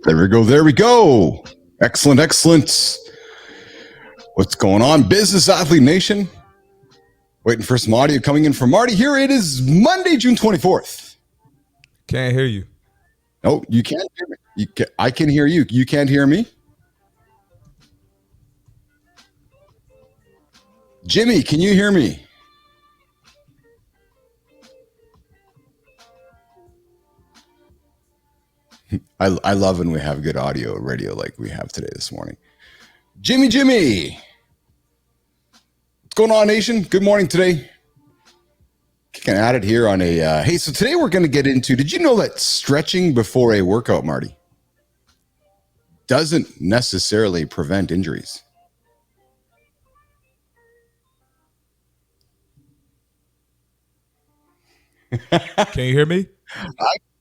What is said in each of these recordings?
There we go. There we go. Excellent. Excellent. What's going on, Business Athlete Nation? Waiting for some audio coming in from Marty. Here it is, Monday, June 24th. Can't hear you. No, you can't hear me. I can hear you. You can't hear me? Jimmy, can you hear me? I love when we have good audio radio like we have today this morning. Jimmy. What's going on, nation? Good morning today. Kicking at it here on a, hey, so today we're going to get into, did you know that stretching before a workout, Marty, doesn't necessarily prevent injuries? Can you hear me?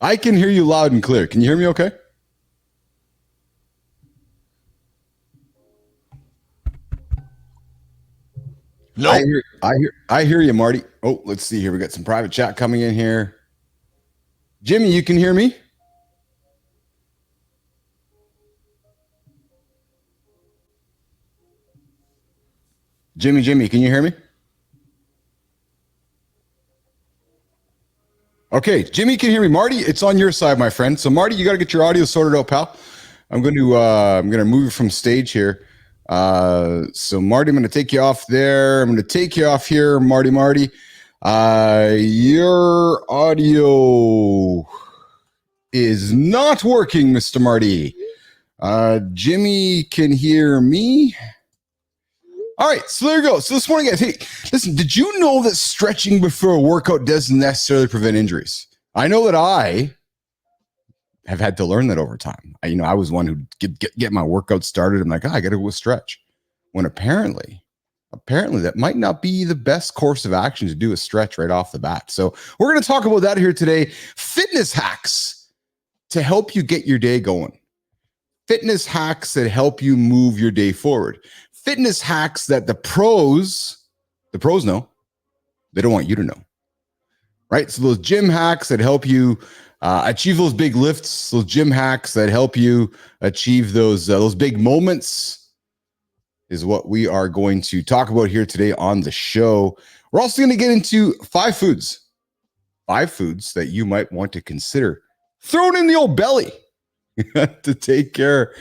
I can hear you loud and clear. Can you hear me okay? No. I hear you, Marty. Oh, let's see here. We got some private chat coming in here. Jimmy, you can hear me? Jimmy, can you hear me? Okay, Jimmy can hear me. Marty, it's on your side, my friend. So, Marty, you got to get your audio sorted out, pal. I'm going to move you from stage here. So, Marty, I'm going to take you off there. I'm going to take you off here, Marty. Your audio is not working, Mr. Marty. Jimmy can hear me. All right, so there you go. So this morning, guys, hey, listen, did you know that stretching before a workout doesn't necessarily prevent injuries? I know that I have had to learn that over time. I was one who get my workout started. I'm like, I got to go stretch. When apparently that might not be the best course of action to do a stretch right off the bat. So we're going to talk about that here today. Fitness hacks to help you get your day going. Fitness hacks that help you move your day forward. Fitness hacks that the pros know. They don't want you to know. Right? So those gym hacks that help you achieve those big lifts, those gym hacks that help you achieve those big moments is what we are going to talk about here today on the show. We're also going to get into 5 foods that you might want to consider throwing in the old belly to take care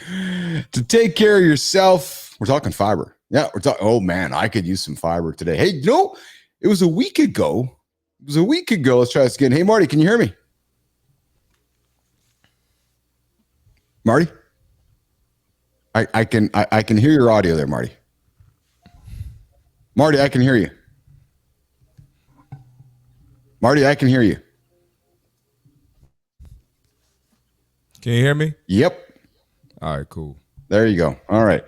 of yourself. We're talking fiber. Yeah, we're talking. Oh man, I could use some fiber today. Hey, it was a week ago. Let's try this again. Hey, Marty, can you hear me? Marty, I can hear your audio there, Marty. Marty, I can hear you. Marty, I can hear you. Can you hear me? Yep. All right, cool. There you go. All right.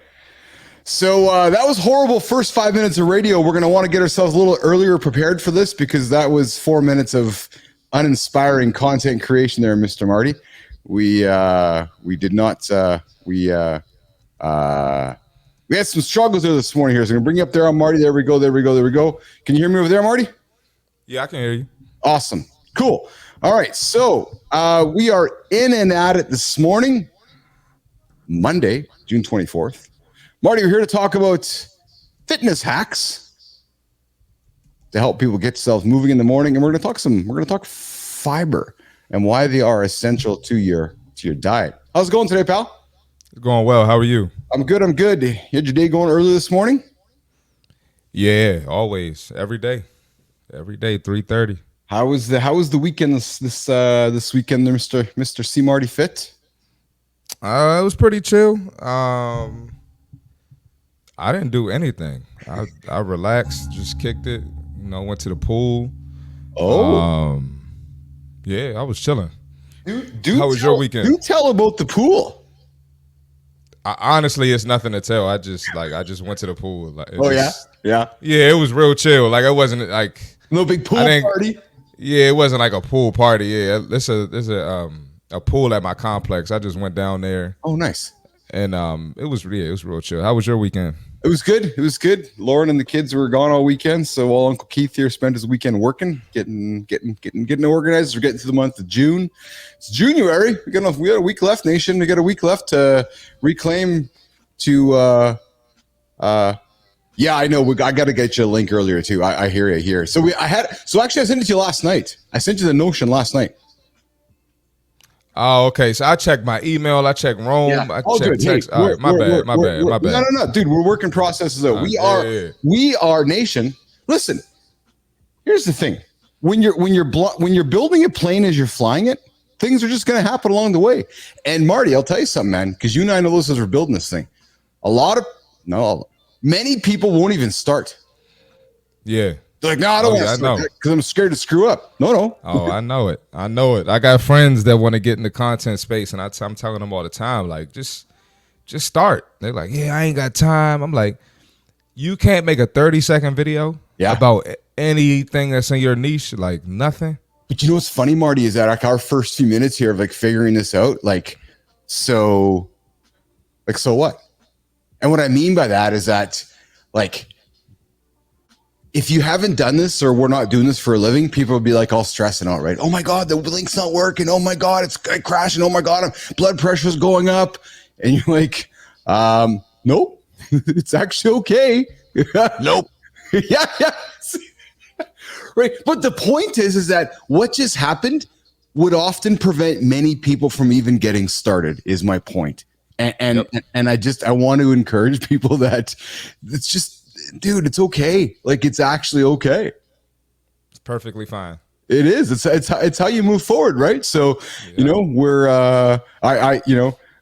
So that was horrible first 5 minutes of radio. We're going to want to get ourselves a little earlier prepared for this because that was 4 minutes of uninspiring content creation there, Mr. Marty. We did not. We had some struggles there this morning here. So I'm going to bring you up there on Marty. There we go. Can you hear me over there, Marty? Yeah, I can hear you. Awesome. Cool. All right. So we are in and at it this morning, Monday, June 24th. Marty, we're here to talk about fitness hacks to help people get themselves moving in the morning, and we're going to talk fiber and why they are essential to your diet. How's it going today, pal? It's going well. How are you? I'm good. You had your day going early this morning? Yeah, always, every day, 3:30. How was the weekend this weekend, there, Mr. CMartyFit? It was pretty chill. I didn't do anything. I relaxed, just kicked it. Went to the pool. Oh, yeah, I was chilling. How was your weekend? Do tell about the pool. Honestly, it's nothing to tell. I just went to the pool. Yeah. It was real chill. Like it wasn't like no big pool party. Yeah, it wasn't like a pool party. Yeah, there's a pool at my complex. I just went down there. Oh, nice. And it was real chill. How was your weekend? It was good. It was good. Lauren and the kids were gone all weekend, so while Uncle Keith here spent his weekend working, getting organized. We're getting to the month of June. It's January. We got a week left, nation. We got a week left to reclaim. To yeah, I know. I got to get you a link earlier too. I hear you here. So actually I sent it to you last night. I sent you the Notion last night. Oh, okay. So I checked my email. I checked Rome. Yeah. I All checked good. text. Hey, all right, my bad. No, dude. We're working processes out. We are nation. Listen, here's the thing: when you're building a plane as you're flying it, things are just going to happen along the way. And Marty, I'll tell you something, man, because you and I know this as we're building this thing. Many people won't even start. Yeah. They're like, no, I don't want to start because I'm scared to screw up. No. Oh, I know it. I got friends that want to get in the content space, and I'm telling them all the time, like, just start. They're like, yeah, I ain't got time. I'm like, you can't make a 30-second video about anything that's in your niche, like nothing. But you know what's funny, Marty, is that like our first few minutes here of like figuring this out, so what? And what I mean by that is that, like, if you haven't done this or we're not doing this for a living, people will be like all stressing out, right? Oh my God, the link's not working. Oh my God, it's crashing. Oh my God, blood pressure's going up. And you're like, nope, it's actually okay. Nope. yeah. Right. But the point is that what just happened would often prevent many people from even getting started, is my point. And I want to encourage people that it's just, dude, it's okay. Like, it's actually okay. It's perfectly fine. It is. It's how you move forward, right? So, we're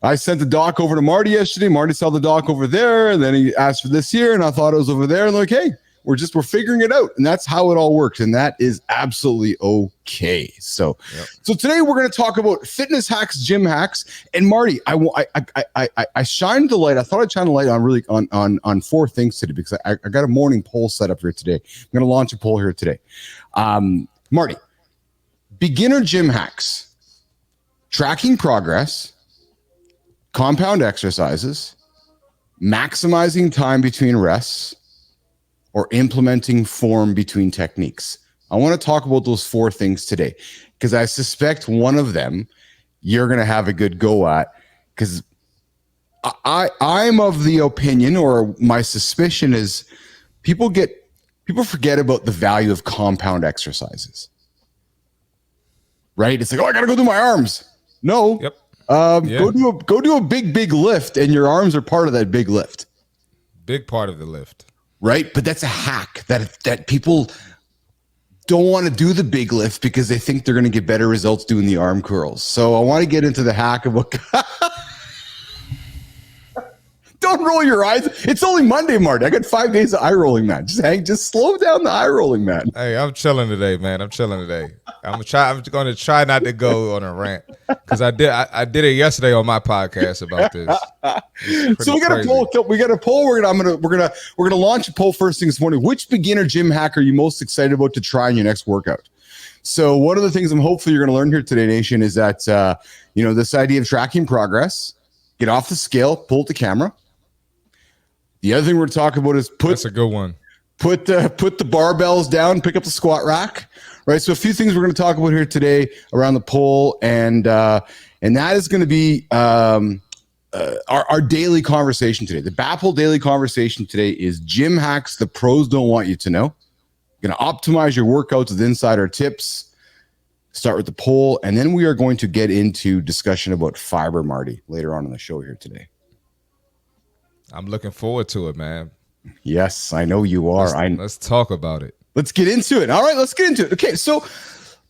I sent the doc over to Marty yesterday. Marty saw the doc over there, and then he asked for this here, and I thought it was over there. And like, hey, we're figuring it out, and that's how it all works, and that is absolutely okay. So, So today we're going to talk about fitness hacks, gym hacks, and Marty, I shined the light. I thought I'd shine the light on four things today because I got a morning poll set up here today. I'm going to launch a poll here today. Marty, beginner gym hacks, tracking progress, compound exercises, maximizing time between rests, or implementing form between techniques. I want to talk about those four things today because I suspect one of them you're going to have a good go at, because I'm of the opinion, or my suspicion is, people forget about the value of compound exercises. Right? It's like, oh, I got to go do my arms. No. Yep. Go do a big lift, and your arms are part of that big lift. Big part of the lift. Right. But that's a hack that people don't want to do the big lift because they think they're going to get better results doing the arm curls. So I want to get into the hack of what. Don't roll your eyes. It's only Monday, Marty. I got 5 days of eye rolling, man. Just slow down the eye rolling, man. Hey, I'm chilling today, man. I'm going to try not to go on a rant because I did it yesterday on my podcast about this. So we got a poll. We got a poll. We're gonna launch a poll first thing this morning. Which beginner gym hack are you most excited about to try in your next workout? So one of the things I'm hopefully you're going to learn here today, Nation, is that this idea of tracking progress. Get off the scale, pull the camera. The other thing we're talking about is that's a good one. Put the barbells down, pick up the squat rack, right? So a few things we're going to talk about here today around the poll, and that is going to be our daily conversation today. The BAPL daily conversation today is gym hacks the pros don't want you to know. Going to optimize your workouts with insider tips. Start with the poll, and then we are going to get into discussion about fiber, Marty, later on in the show here today. I'm looking forward to it, man. Yes, I know you are. Let's talk about it. Let's get into it. All right, let's get into it. Okay, so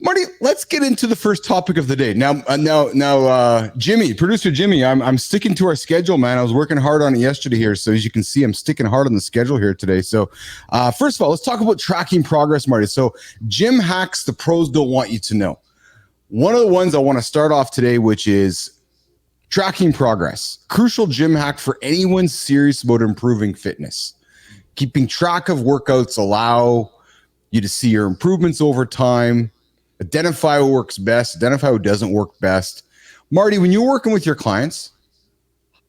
Marty, let's get into the first topic of the day. Now, Jimmy, producer Jimmy, I'm sticking to our schedule, man. I was working hard on it yesterday here, so as you can see, I'm sticking hard on the schedule here today. So, first of all, let's talk about tracking progress, Marty. So, gym hacks the pros don't want you to know. One of the ones I want to start off today, which is tracking progress. Crucial gym hack for anyone serious about improving fitness. Keeping track of workouts allow you to see your improvements over time, identify what works best, identify what doesn't work best. Marty, when you're working with your clients,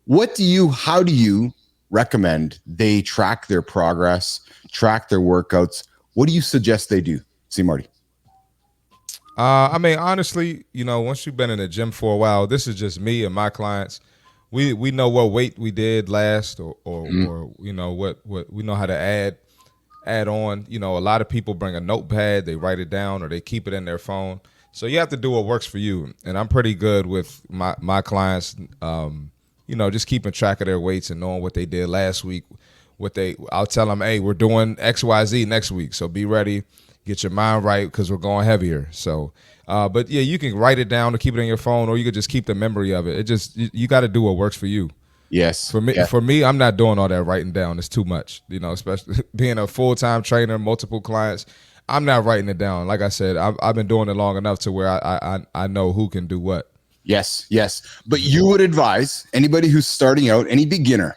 how do you recommend they track their progress, track their workouts. What do you suggest they do? See, Marty. I mean, honestly, once you've been in the gym for a while, this is just me and my clients. We know what weight we did last, or what we know how to add on. A lot of people bring a notepad, they write it down, or they keep it in their phone. So you have to do what works for you. And I'm pretty good with my clients, just keeping track of their weights and knowing what they did last week. I'll tell them, hey, we're doing XYZ next week, so be ready. Get your mind right because we're going heavier. So, but yeah, you can write it down or keep it in your phone, or you could just keep the memory of it. You got to do what works for you. Yes. For me, I'm not doing all that writing down. It's too much, especially being a full-time trainer, multiple clients. I'm not writing it down. Like I said, I've been doing it long enough to where I know who can do what. Yes. But you would advise anybody who's starting out, any beginner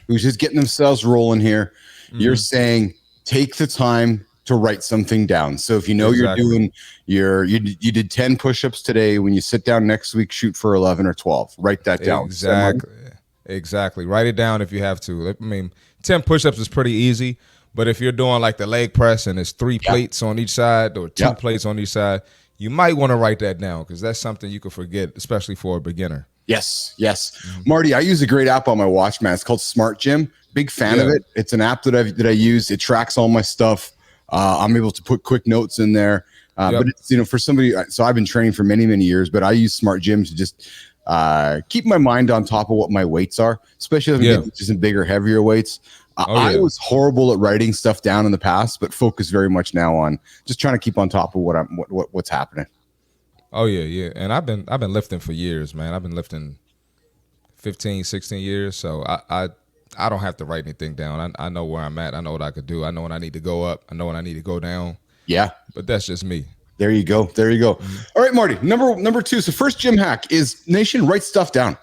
who's just getting themselves rolling here, you're saying take the time to write something down. So if you're doing you did 10 push-ups today, when you sit down next week, shoot for 11 or 12. Write that down. Exactly. Write it down if you have to. I mean, 10 push-ups is pretty easy, but if you're doing like the leg press and it's 3 plates on each side or 2 plates on each side, you might want to write that down because that's something you could forget, especially for a beginner. Yes. Marty, I use a great app on my watch, man. It's called Smart Gym. Big fan of it. It's an app that I use. It tracks all my stuff. I'm able to put quick notes in there. But it's, for somebody, so I've been training for many, many years, but I use Smart Gym to just keep my mind on top of what my weights are, especially as I'm getting to some bigger, heavier weights. I was horrible at writing stuff down in the past, but focus very much now on just trying to keep on top of what's happening. Oh yeah. And I've been lifting for years, man. I've been lifting 15, 16 years. So I don't have to write anything down. I know where I'm at. I know what I could do. I know when I need to go up. I know when I need to go down. Yeah. But that's just me. There you go. Mm-hmm. All right, Marty, number 2. So first gym hack is, nation, write stuff down.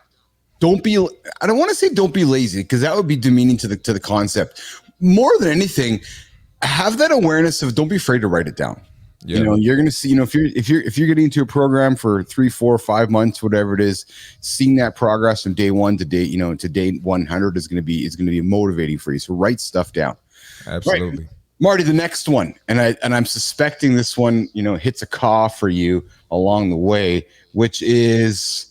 I don't want to say don't be lazy, because that would be demeaning to the concept. More than anything, have that awareness of don't be afraid to write it down. You're going to see, if you're getting into a program for 3, 4, 5 months, whatever it is, seeing that progress from day 1 to day 100 is going to be motivating for you. So write stuff down. Absolutely. Right. Marty, the next one, and I'm suspecting this one, hits a cough for you along the way, which is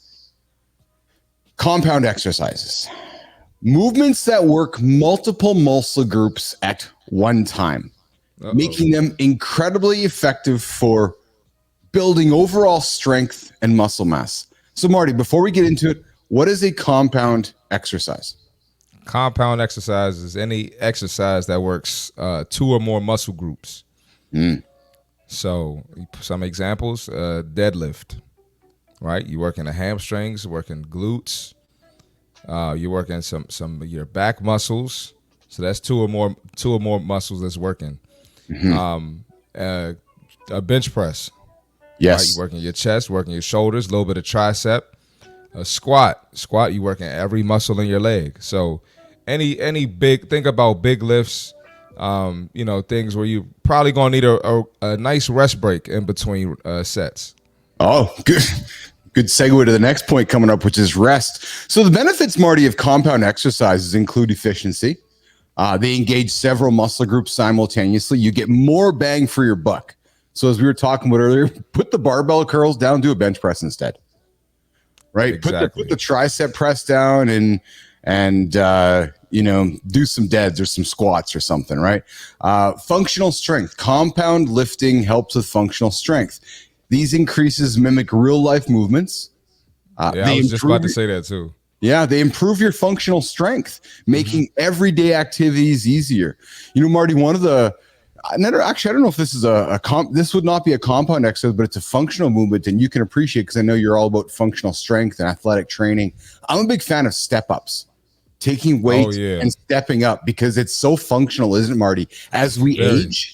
compound exercises. Movements that work multiple muscle groups at one time. Making them incredibly effective for building overall strength and muscle mass. So, Marty, before we get into it, what is a compound exercise? Compound exercise is any exercise that works 2 or more muscle groups. So, some examples: deadlift. Right, you're working the hamstrings, working glutes. You're working some of your back muscles. So that's 2 or more muscles that's working. A bench press. Yes. Right? You're working your chest, working your shoulders, a little bit of tricep. A squat, you're working every muscle in your leg. So think about big lifts, things where you probably gonna need a nice rest break in between sets. Oh, good. Good segue to the next point coming up, which is rest. So the benefits, Marty, of compound exercises include efficiency. They engage several muscle groups simultaneously. You get more bang for your buck. So as we were talking about earlier, put the barbell curls down, do a bench press instead. Right? Exactly. Put the tricep press down and do some deads or some squats or something, right? Functional strength. Compound lifting helps with functional strength. These increases mimic real life movements. I was just about to say that too. Yeah, they improve your functional strength, making everyday activities easier. Marty, one of the I don't know if this is this would not be a compound exercise, but it's a functional movement, and you can appreciate, because I know you're all about functional strength and athletic training. I'm a big fan of step ups, taking weights and stepping up, because it's so functional, isn't it, Marty? As we age.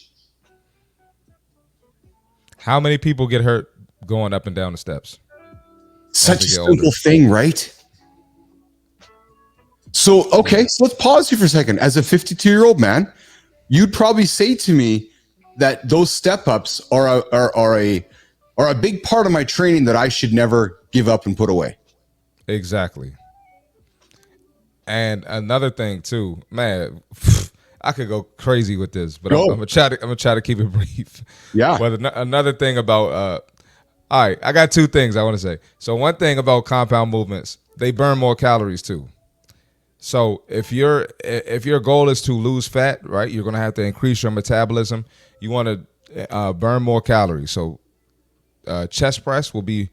How many people get hurt going up and down the steps? Such a simple thing, right? So, okay, so let's pause here for a second. As a 52-year-old man, you'd probably say to me that those step-ups are a big part of my training that I should never give up and put away. Exactly. And another thing too, man, I could go crazy with this, but I'm Go. gonna try to keep it brief. Yeah. But another thing about all right, I got two things I want to say. So one thing about compound movements, they burn more calories too. So if your goal is to lose fat, right, you're gonna have to increase your metabolism. You want to burn more calories. So chest press will be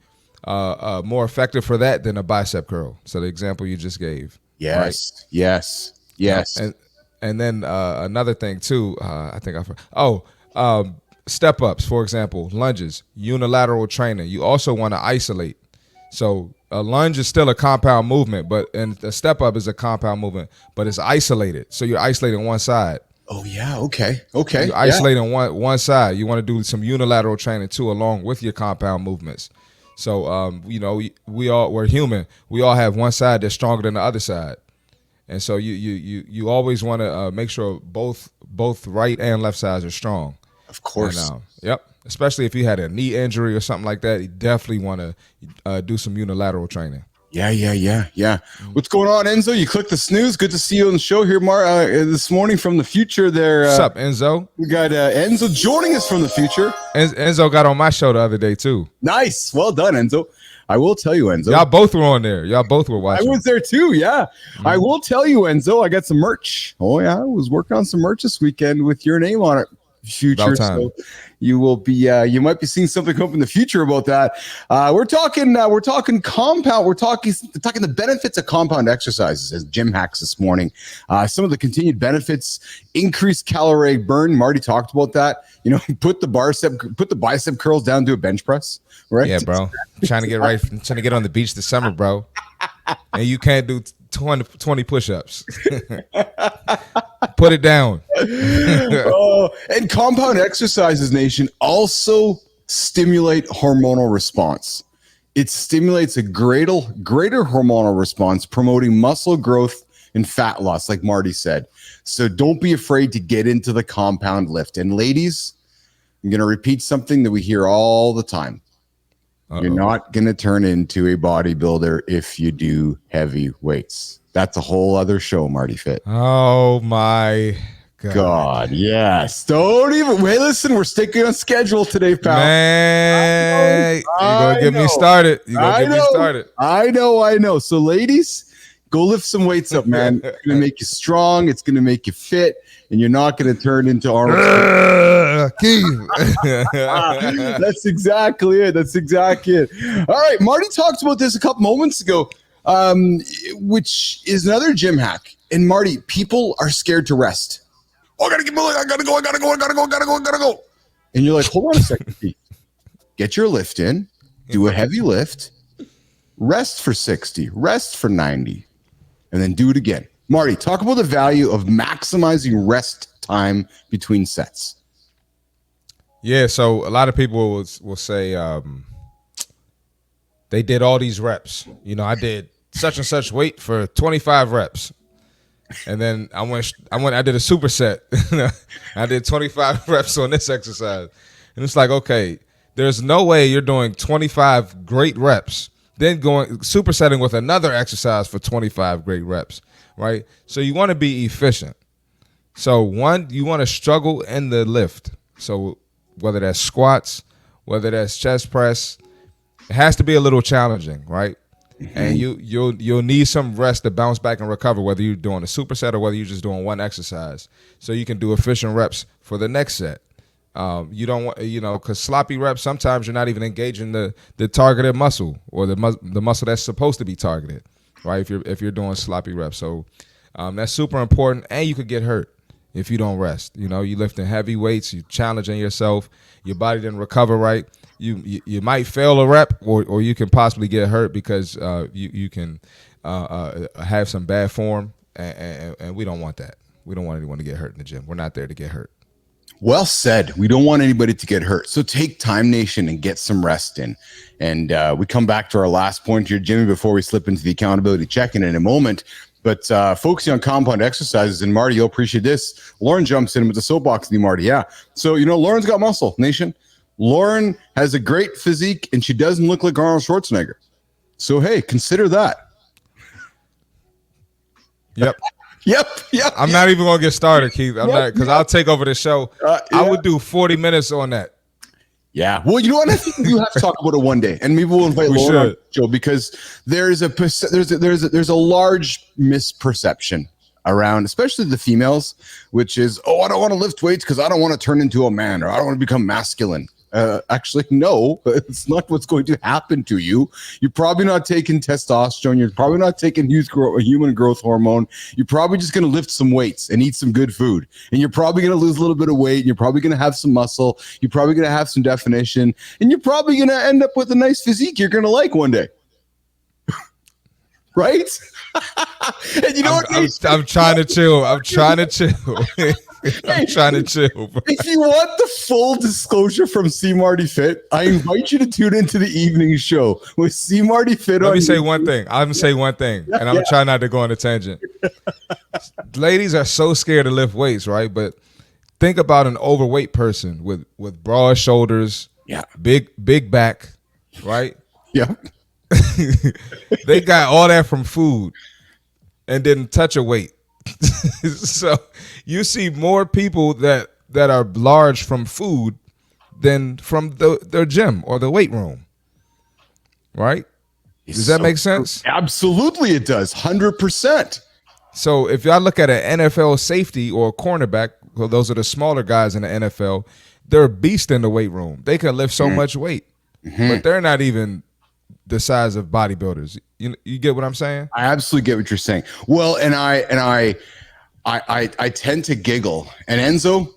more effective for that than a bicep curl. So the example you just gave. Right? Yes. Yes. Yes. And then another thing too, I think step ups, for example, lunges, unilateral training. You also want to isolate. So a lunge is still a compound movement, and the step up is a compound movement, but it's isolated. So you're isolating one side. Oh yeah. Okay. Okay. You're isolating one side. You want to do some unilateral training too, along with your compound movements. So we're human. We all have one side that's stronger than the other side. And so you always want to make sure both right and left sides are strong. Of course. And, yep. Especially if you had a knee injury or something like that, you definitely want to do some unilateral training. Yeah. What's going on, Enzo? You clicked the snooze. Good to see you on the show here, this morning from the future. There. What's up, Enzo? We got Enzo joining us from the future. Enzo got on my show the other day too. Nice. Well done, Enzo. I will tell you, Enzo. Y'all both were on there. Y'all both were watching. I was there too. Yeah. I will tell you, Enzo. I got some merch. Oh yeah, I was working on some merch this weekend with your name on it. Future. So you will be you might be seeing something up in the future about that. We're talking compound. We're talking the benefits of compound exercises as gym hacks this morning. Some of the continued benefits: increased caloric burn. Marty talked about that. Put the bicep curls down to a bench press. Right? Yeah, bro. Trying to get on the beach this summer, bro. And you can't do 20 push-ups. Put it down. And compound exercises, nation, also stimulate hormonal response. It stimulates a greater hormonal response, promoting muscle growth and fat loss, like Marty said. So don't be afraid to get into the compound lift. And ladies, I'm going to repeat something that we hear all the time. Uh-oh. You're not going to turn into a bodybuilder if you do heavy weights. That's a whole other show, MartyFit. Oh my God. Yes. Don't even wait. Listen, we're sticking on schedule today, pal. Man, you're gonna get me started. I know. So, ladies, go lift some weights up, man. It's gonna make you strong. It's gonna make you fit, and you're not gonna turn into Arnold. That's exactly it. All right, Marty talked about this a couple moments ago, which is another gym hack. And Marty, people are scared to rest. Oh, I gotta go. And you're like, hold on a second, Pete. Get your lift in, do a heavy lift, rest for 60, rest for 90, and then do it again. Marty, talk about the value of maximizing rest time between sets. Yeah, so a lot of people will say they did all these reps. I did such and such weight for 25 reps. And then I did a superset. I did 25 reps on this exercise. And it's like, okay, there's no way you're doing 25 great reps, then going supersetting with another exercise for 25 great reps, right? So you want to be efficient. So one, you want to struggle in the lift. So whether that's squats, whether that's chest press, it has to be a little challenging, right? And you'll need some rest to bounce back and recover, whether you're doing a superset or whether you're just doing one exercise, so you can do efficient reps for the next set. You don't want, because sloppy reps, sometimes you're not even engaging the targeted muscle or the muscle that's supposed to be targeted, right? If you're doing sloppy reps, so that's super important, and you could get hurt if you don't rest. You lifting heavy weights, you challenging yourself, your body didn't recover right. You might fail a rep, or you can possibly get hurt because you can have some bad form, and we don't want that. We don't want anyone to get hurt in the gym. We're not there to get hurt. Well said. We don't want anybody to get hurt. So take time, nation, and get some rest in. And we come back to our last point here, Jimmy, before we slip into the accountability check-in in a moment. But focusing on compound exercises, and Marty, you'll appreciate this. Lauren jumps in with the soapbox with you, Marty. Yeah. So, Lauren's got muscle, nation. Lauren has a great physique, and she doesn't look like Arnold Schwarzenegger. So, hey, consider that. Yep. Yep. I'm not even gonna get started, Keith. I'm not, because I'll take over the show. I would do 40 minutes on that. Yeah. Well, you know what? I think we have to talk about it one day, and maybe we'll invite Lauren on the show, because there's a large misperception around, especially the females, which is, oh, I don't want to lift weights because I don't want to turn into a man, or I don't want to become masculine. Actually, no, it's not what's going to happen to you. You're probably not taking testosterone. You're probably not taking human growth hormone. You're probably just going to lift some weights and eat some good food. And you're probably going to lose a little bit of weight. And you're probably going to have some muscle. You're probably going to have some definition. And you're probably going to end up with a nice physique you're going to like one day. Right? And you know what? I'm trying to chill. I'm trying to chill. I'm trying to chill, bro. If you want the full disclosure from CMartyFit, I invite you to tune into the evening show with CMartyFit. Let me say one thing. I'm gonna say one thing, and I'm gonna try not to go on a tangent. Ladies are so scared to lift weights, right? But think about an overweight person with broad shoulders, big back, right? Yeah. They got all that from food and didn't touch a weight. So you see more people that are large from food than from their gym or the weight room, right? Does that make sense? Absolutely, it does. 100%. So if y'all look at an NFL safety or a cornerback, well, those are the smaller guys in the NFL, they're a beast in the weight room. They can lift so much weight, but they're not even the size of bodybuilders. You get what I'm saying? I absolutely get what you're saying. Well, and I tend to giggle. And Enzo,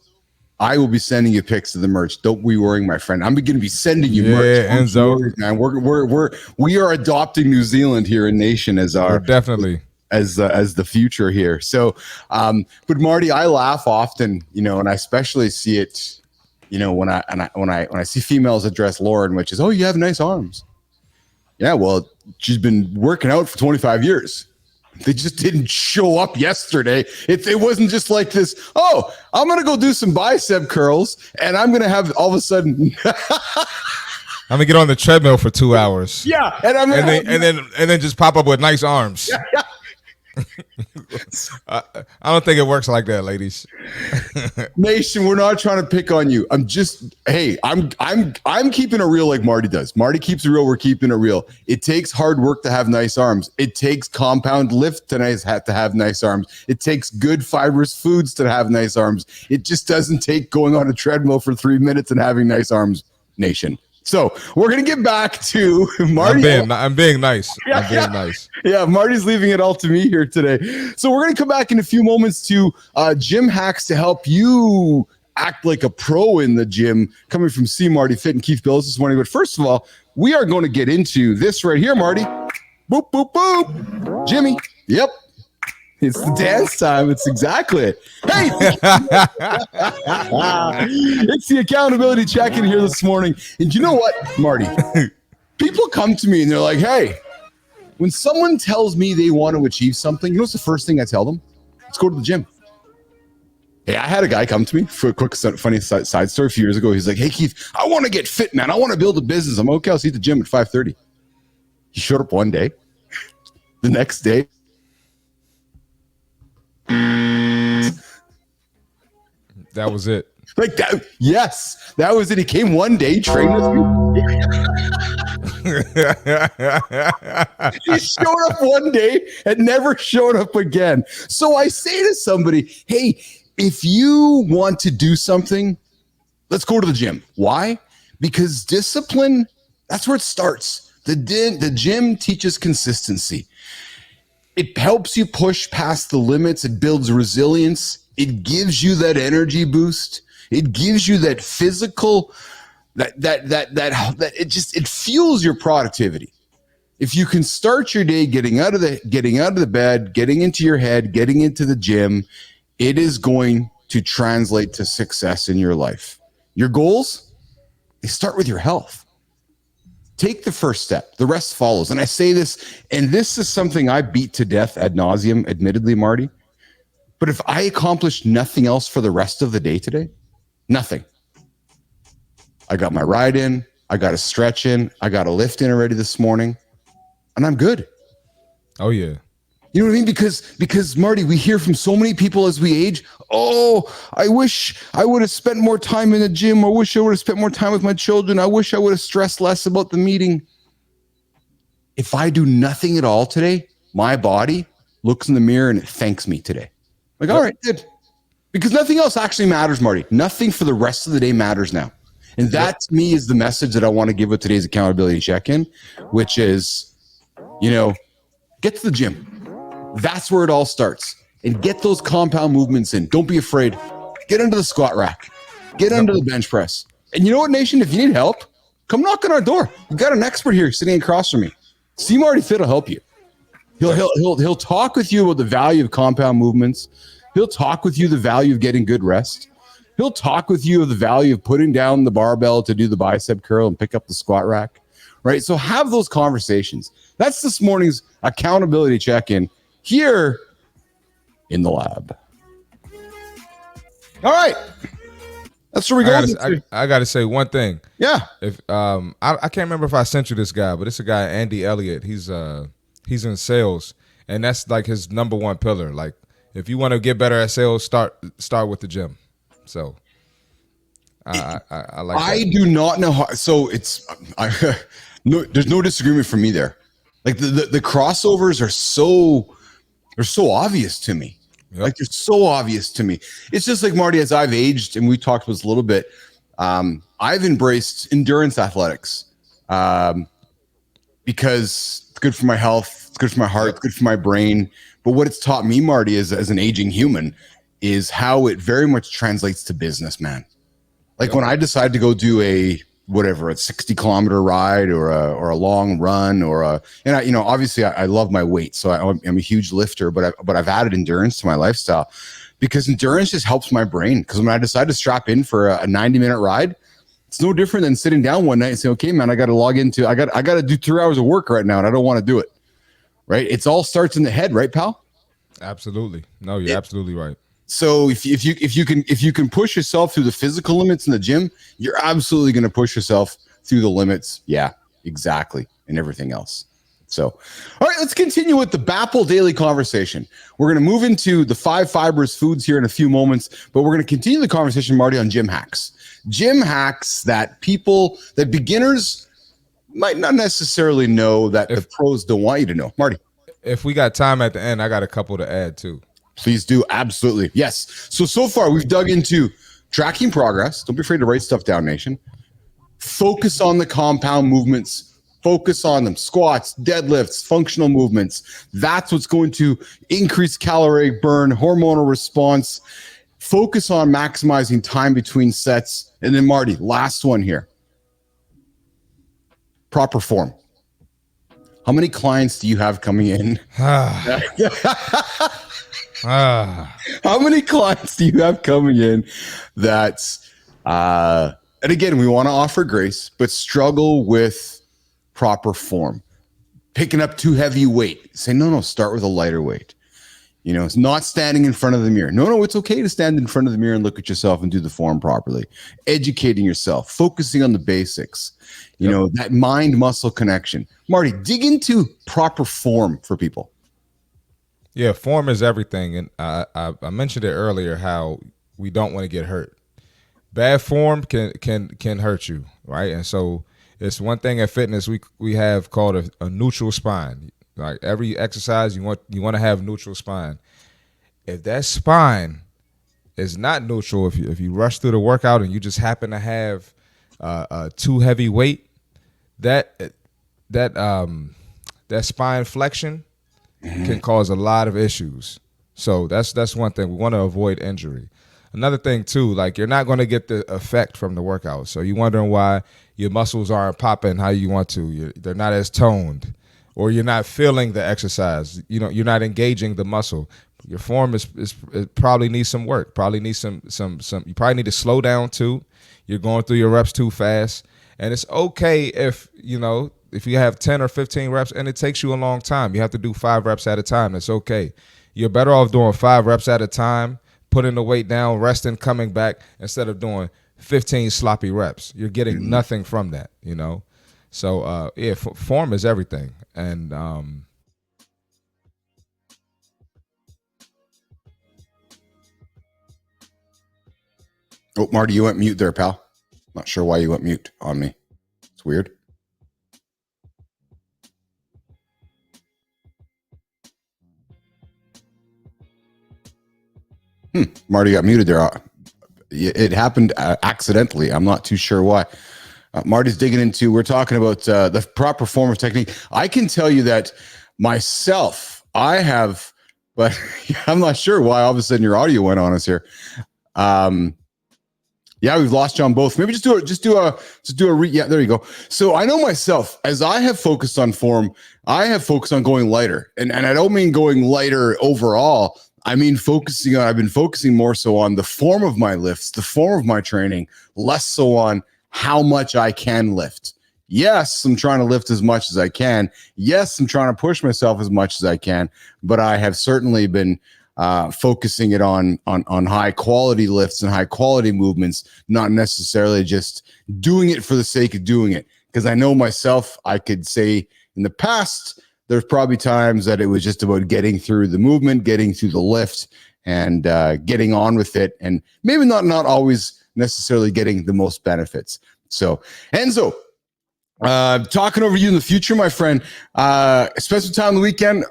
I will be sending you pics of the merch. Don't be worrying, my friend. I'm going to be sending you merch. Enzo, man. We are adopting New Zealand here in Nation as our definitely as the future here. So, but Marty, I laugh often, and I especially see it, when I see females address Lauren, which is, oh, you have nice arms. Yeah, well, she's been working out for 25 years. They just didn't show up yesterday. It wasn't just like this, oh, I'm going to go do some bicep curls, and I'm going to have all of a sudden... I'm going to get on the treadmill for 2 hours. Yeah. And then just pop up with nice arms. Yeah. I don't think it works like that, ladies. Nation, we're not trying to pick on you. I'm keeping it real like Marty does. Marty keeps it real. We're keeping it real. It takes hard work to have nice arms. It takes compound lift to have nice arms. It takes good fibrous foods to have nice arms. It just doesn't take going on a treadmill for 3 minutes and having nice arms, Nation. So we're going to get back to Marty. I'm being nice. I'm being nice. Yeah, Marty's leaving it all to me here today. So we're going to come back in a few moments to gym hacks to help you act like a pro in the gym, coming from CMartyFit and Keith Bilous this morning. But first of all, we are going to get into this right here, Marty. Boop, boop, boop. Jimmy. Yep. It's the dance time. It's exactly it. Hey, it's the accountability check-in here this morning. And you know what, Marty? People come to me and they're like, hey, when someone tells me they want to achieve something, you know what's the first thing I tell them? Let's go to the gym. Hey, I had a guy come to me for a quick, funny side story a few years ago. He's like, hey, Keith, I want to get fit, man. I want to build a business. I'm okay. I'll see you at the gym at 5:30. He showed up one day. The next day, that was it. Like that. Yes, that was it. He came one day, trained with me. He showed up one day and never showed up again. So I say to somebody, hey, if you want to do something, let's go to the gym. Why? Because discipline, that's where it starts. The gym teaches consistency. It helps you push past the limits. It builds resilience. It gives you that energy boost. It gives you that physical, that it fuels your productivity. If you can start your day getting out of the bed, getting into your head, getting into the gym, it is going to translate to success in your life. Your goals, they start with your health. Take the first step. The rest follows. And I say this, and this is something I beat to death ad nauseum, admittedly, Marty. But if I accomplish nothing else for the rest of the day today, nothing. I got my ride in. I got a stretch in. I got a lift in already this morning. And I'm good. Oh, yeah. You know what I mean? Because Marty, we hear from so many people as we age, oh, I wish I would have spent more time in the gym. I wish I would have spent more time with my children. I wish I would have stressed less about the meeting. If I do nothing at all today, my body looks in the mirror and it thanks me today. Like, all right, good. Because nothing else actually matters, Marty. Nothing for the rest of the day matters now. And that to me is the message that I want to give with today's accountability check-in, which is, get to the gym. That's where it all starts. And get those compound movements in. Don't be afraid. Get under the squat rack. Get under the bench press. And you know what, nation? If you need help, come knock on our door. We've got an expert here sitting across from me. CMartyFit will help you. He'll talk with you about the value of compound movements. He'll talk with you the value of getting good rest. He'll talk with you of the value of putting down the barbell to do the bicep curl and pick up the squat rack, right? So have those conversations. That's this morning's accountability check-in here in the lab. All right. That's where we go. I got to say one thing. Yeah. If I can't remember if I sent you this guy, but it's a guy, Andy Elliott. He's in sales, and that's like his number one pillar. Like, if you want to get better at sales, start with the gym. So I like that. I do not know how. So it's no, there's no disagreement from me there. Like the crossovers are so obvious to me. Yep. Like they're so obvious to me. It's just like, Marty, as I've aged, and we talked about this a little bit, I've embraced endurance athletics because it's good for my health, it's good for my heart, it's good for my brain. But what it's taught me, Marty, as an aging human, is how it very much translates to business, man. Like when I decide to go do a 60-kilometer ride or a long run obviously I love my weight, so I'm a huge lifter, but I've added endurance to my lifestyle because endurance just helps my brain. Because when I decide to strap in for a 90-minute ride, it's no different than sitting down one night and saying, okay, man, I got to do 3 hours of work right now, and I don't want to do it. Right? It's all starts in the head, right, pal? Absolutely. No, you're absolutely right. So if you can push yourself through the physical limits in the gym, you're absolutely going to push yourself through the limits. Yeah, exactly. And everything else. So, all right, let's continue with the BAPL daily conversation. We're going to move into the 5 fibrous foods here in a few moments, but we're going to continue the conversation, Marty, on gym hacks. Gym hacks that beginners might not necessarily know that the pros don't want you to know. Marty. If we got time at the end, I got a couple to add too. Please do. Absolutely. Yes. So far we've dug into tracking progress. Don't be afraid to write stuff down, nation. Focus on the compound movements. Focus on them. Squats, deadlifts, functional movements. That's what's going to increase caloric burn, hormonal response. Focus on maximizing time between sets. And then, Marty, last one here. Proper form. How many clients do you have coming in? How many clients do you have coming in that's, and again, we want to offer grace, but struggle with proper form? Picking up too heavy weight. Say, no, start with a lighter weight. It's not standing in front of the mirror. No, it's okay to stand in front of the mirror and look at yourself and do the form properly. Educating yourself, focusing on the basics, that mind-muscle connection. Marty, dig into proper form for people. Yeah, form is everything. And I mentioned it earlier how we don't want to get hurt. Bad form can hurt you, right? And so it's one thing in fitness we have called a neutral spine. Like every exercise, you want to have neutral spine. If that spine is not neutral, if you rush through the workout and you just happen to have too heavy weight, that spine flexion can cause a lot of issues. So that's one thing. We want to avoid injury. Another thing too, like you're not going to get the effect from the workout. So you're wondering why your muscles aren't popping how you want to. They're not as toned. Or you're not feeling the exercise. You're not engaging the muscle. Your form it probably needs some work. Probably needs some. You probably need to slow down too. You're going through your reps too fast, and it's okay if you have 10 or 15 reps and it takes you a long time. You have to do 5 reps at a time. That's okay. You're better off doing 5 reps at a time, putting the weight down, resting, coming back, instead of doing 15 sloppy reps. You're getting nothing from that. So form is everything. And Oh, Marty, you went mute there, pal. Not sure why you went mute on me. It's weird. Marty got muted there. It happened accidentally. I'm not too sure why. Marty's digging into, we're talking about the proper form of technique. I can tell you that myself, I have, but I'm not sure why all of a sudden your audio went on us here. Yeah, we've lost you on both. Maybe just do a yeah, there you go. So I know myself, as I have focused on form, I have focused on going lighter. And I don't mean going lighter overall. I mean I've been focusing more so on the form of my lifts, the form of my training, less so on how much I can lift. Yes, I'm trying to lift as much as I can. Yes, I'm trying to push myself as much as I can, but I have certainly been focusing it on high quality lifts and high quality movements, not necessarily just doing it for the sake of doing it. Because I know myself, I could say in the past, there's probably times that it was just about getting through the movement, getting through the lift, and getting on with it, and maybe not always necessarily getting the most benefits. So, Enzo, talking over you in the future, my friend. Special time on the weekend,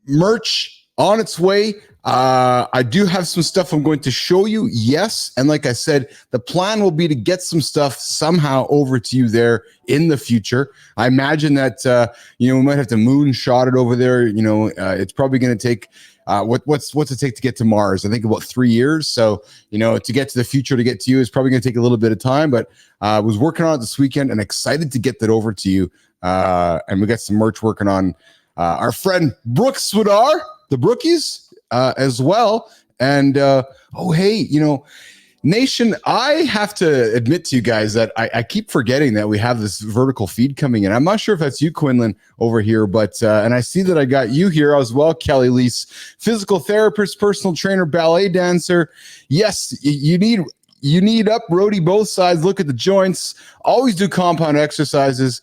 merch on its way. I do have some stuff I'm going to show you. Yes. And like I said, the plan will be to get some stuff somehow over to you there in the future. I imagine that, we might have to moonshot it over there. It's probably going to take, what's it take to get to Mars? I think about 3 years. So, to get to the future, to get to you is probably going to take a little bit of time, but I was working on it this weekend and excited to get that over to you. And we got some merch working on, our friend Brooks Swadar, the Brookies, as well. And hey, Nation, I have to admit to you guys that I keep forgetting that we have this vertical feed coming in. I'm not sure if that's you, Quinlan, over here, but and I see that I got you here as well, Kelly Lease, physical therapist, personal trainer, ballet dancer. Yes, you need up roadie both sides. Look at the joints. Always do compound exercises.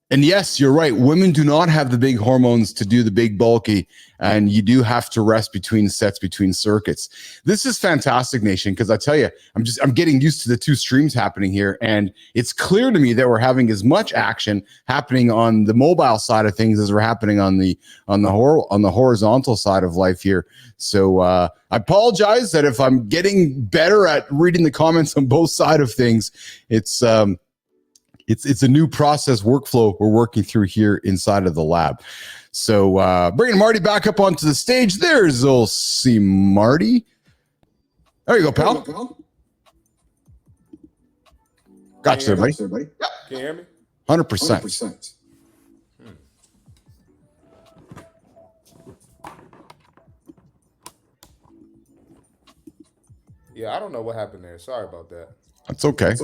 And yes, you're right. Women do not have the big hormones to do the big bulky, and you do have to rest between sets, between circuits. This is fantastic, Nation, because I tell you, I'm getting used to the two streams happening here, and it's clear to me that we're having as much action happening on the mobile side of things as we're happening on the horizontal side of life here. So I apologize that if I'm getting better at reading the comments on both sides of things, it's a new process workflow we're working through here inside of the lab. So bringing Marty back up onto the stage. There's old CMarty. There you go, pal. Got you there, buddy. Can you hear me? 100%. Yeah, I don't know what happened there. Sorry about that. That's okay.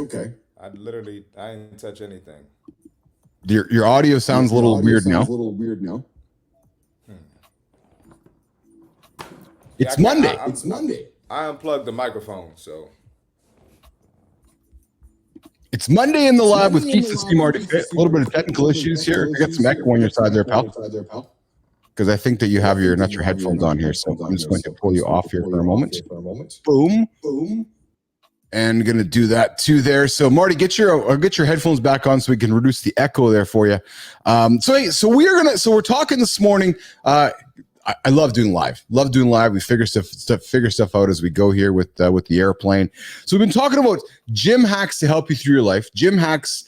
I didn't touch anything. Your audio sounds a little weird now. It's Monday. It's Monday. I unplugged the microphone, so. It's Monday in the lab with Keith and CMartyFit. A little bit of technical issues here. I got some echo on your side there, pal. Because I think that you have your headphones on here, so I'm just going to pull you off here for a moment. Boom. And going to do that too there. So Marty, get your headphones back on so we can reduce the echo there for you. So we're talking this morning. I love doing live. We figure stuff out as we go here with the airplane. So we've been talking about gym hacks to help you through your life. Gym hacks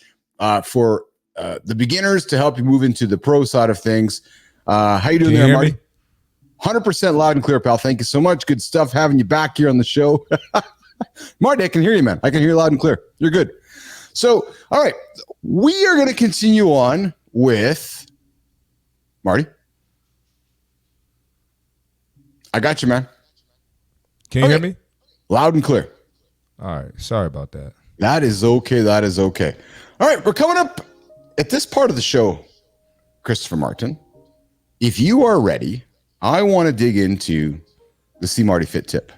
for the beginners to help you move into the pro side of things. How you doing there, Marty? 100% loud and clear, pal. Thank you so much. Good stuff having you back here on the show. Marty, I can hear you, man. I can hear you loud and clear. You're good. So, all right. We are going to continue on with Marty. I got you, man. Can you hear me? Loud and clear. All right. Sorry about that. That is okay. All right. We're coming up at this part of the show, Christopher Martin. If you are ready, I want to dig into the CMartyFit tip.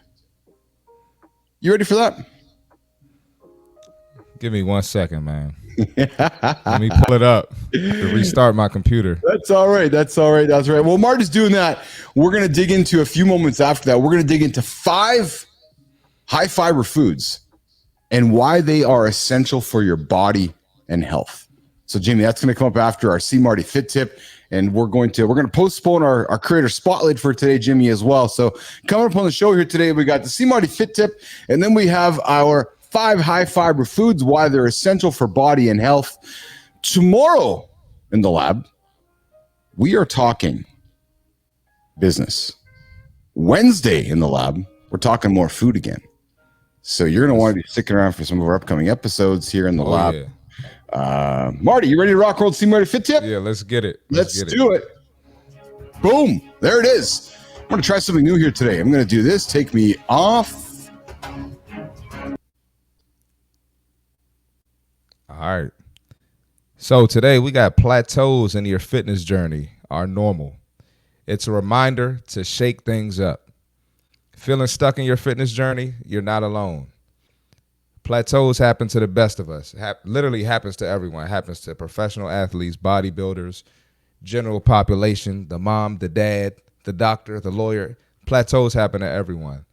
You ready for that? Give me 1 second, man. Let me pull it up to restart my computer. That's all right. Well, Marty's doing that. We're going to dig into a few moments after that. We're going to dig into 5 high fiber foods and why they are essential for your body and health. So Jimmy, that's going to come up after our CMartyFit tip. And we're going to postpone our creator spotlight for today, Jimmy, as well. So coming up on the show here today, we got the CMartyFit tip, and then we have our 5 high fiber foods, why they're essential for body and health. Tomorrow in the lab, we are talking business. Wednesday in the lab, we're talking more food again. So you're going to want to be sticking around for some of our upcoming episodes here in the lab. Yeah. Marty, you ready to rock roll CMartyFit tip? Yeah, let's get it. Let's do it. Boom. There it is. I'm going to try something new here today. I'm going to do this. Take me off. All right. So today we got plateaus in your fitness journey are normal. It's a reminder to shake things up. Feeling stuck in your fitness journey, you're not alone. Plateaus happen to the best of us. Literally happens to everyone. It happens to professional athletes, bodybuilders, general population, the mom, the dad, the doctor, the lawyer. Plateaus happen to everyone.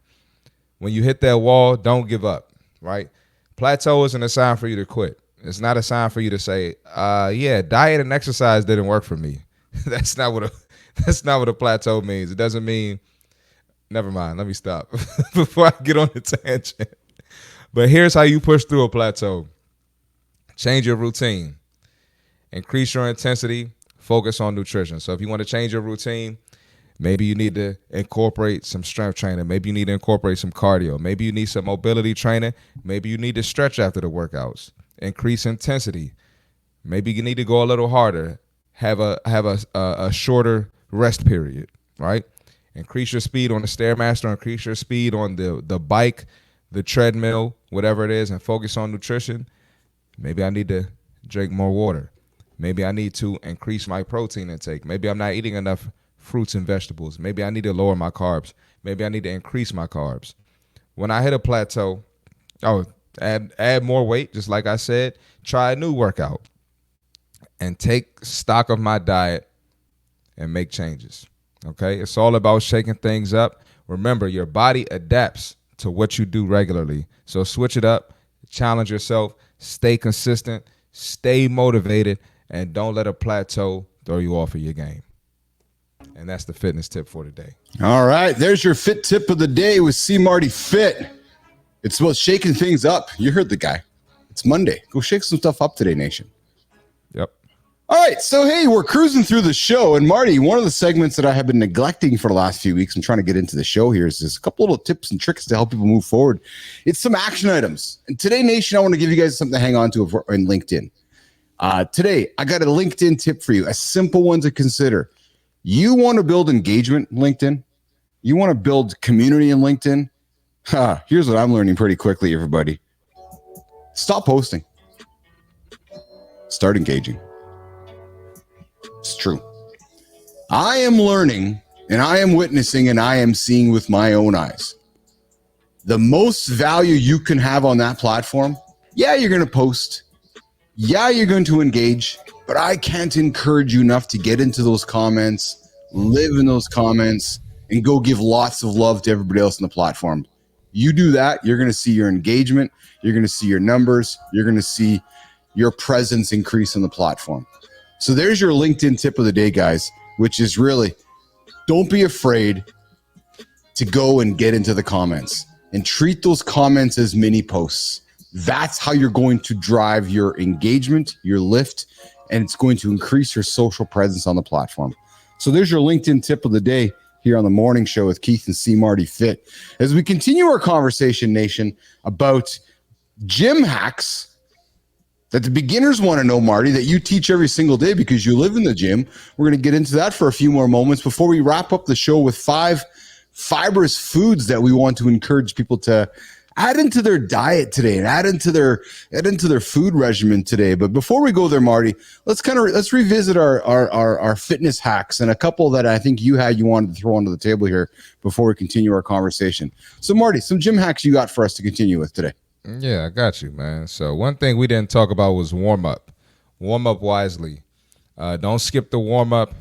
When you hit that wall, don't give up, right? Plateau isn't a sign for you to quit. It's not a sign for you to say, yeah, diet and exercise didn't work for me. That's not what a plateau means. It doesn't mean, never mind, let me stop before I get on the tangent. But here's how you push through a plateau. Change your routine. Increase your intensity. Focus on nutrition. So if you want to change your routine, maybe you need to incorporate some strength training. Maybe you need to incorporate some cardio. Maybe you need some mobility training. Maybe you need to stretch after the workouts. Increase intensity. Maybe you need to go a little harder. Have a shorter rest period, right? Increase your speed on the Stairmaster. Increase your speed on the bike, the treadmill, whatever it is, and focus on nutrition. Maybe I need to drink more water. Maybe I need to increase my protein intake. Maybe I'm not eating enough fruits and vegetables. Maybe I need to lower my carbs. Maybe I need to increase my carbs. When I hit a plateau, add more weight, just like I said. Try a new workout and take stock of my diet and make changes. Okay? It's all about shaking things up. Remember, your body adapts to what you do regularly. So switch it up, challenge yourself, stay consistent, stay motivated, and don't let a plateau throw you off of your game. And that's the fitness tip for today. All right. There's your fit tip of the day with CMartyFit. It's about shaking things up. You heard the guy. It's Monday. Go shake some stuff up today, nation. Yep. All right, so hey, we're cruising through the show, and Marty, one of the segments that I have been neglecting for the last few weeks, I'm trying to get into the show here, is just a couple little tips and tricks to help people move forward. It's some action items. And today, nation, I want to give you guys something to hang on to in LinkedIn. Today, I got a LinkedIn tip for you, a simple one to consider. You want to build engagement in LinkedIn? You want to build community in LinkedIn? Here's what I'm learning pretty quickly, everybody. Stop posting. Start engaging. It's true. I am learning and I am witnessing and I am seeing with my own eyes. The most value you can have on that platform, yeah, you're going to post. Yeah, you're going to engage, but I can't encourage you enough to get into those comments, live in those comments, and go give lots of love to everybody else on the platform. You do that, you're going to see your engagement, you're going to see your numbers, you're going to see your presence increase on the platform. So there's your LinkedIn tip of the day, guys, which is really, don't be afraid to go and get into the comments and treat those comments as mini posts. That's how you're going to drive your engagement, your lift, and it's going to increase your social presence on the platform. So there's your LinkedIn tip of the day here on the morning show with Keith and CMartyFit. As we continue our conversation, nation, about gym hacks that the beginners want to know, Marty, that you teach every single day because you live in the gym. We're going to get into that for a few more moments before we wrap up the show with 5 fibrous foods that we want to encourage people to add into their diet today and add into their food regimen today. But before we go there, Marty, let's revisit our fitness hacks and a couple that I think you wanted to throw onto the table here before we continue our conversation. So, Marty, some gym hacks you got for us to continue with today. Yeah, I got you, man. So one thing we didn't talk about was warm up. Warm up wisely. Don't skip the warm up.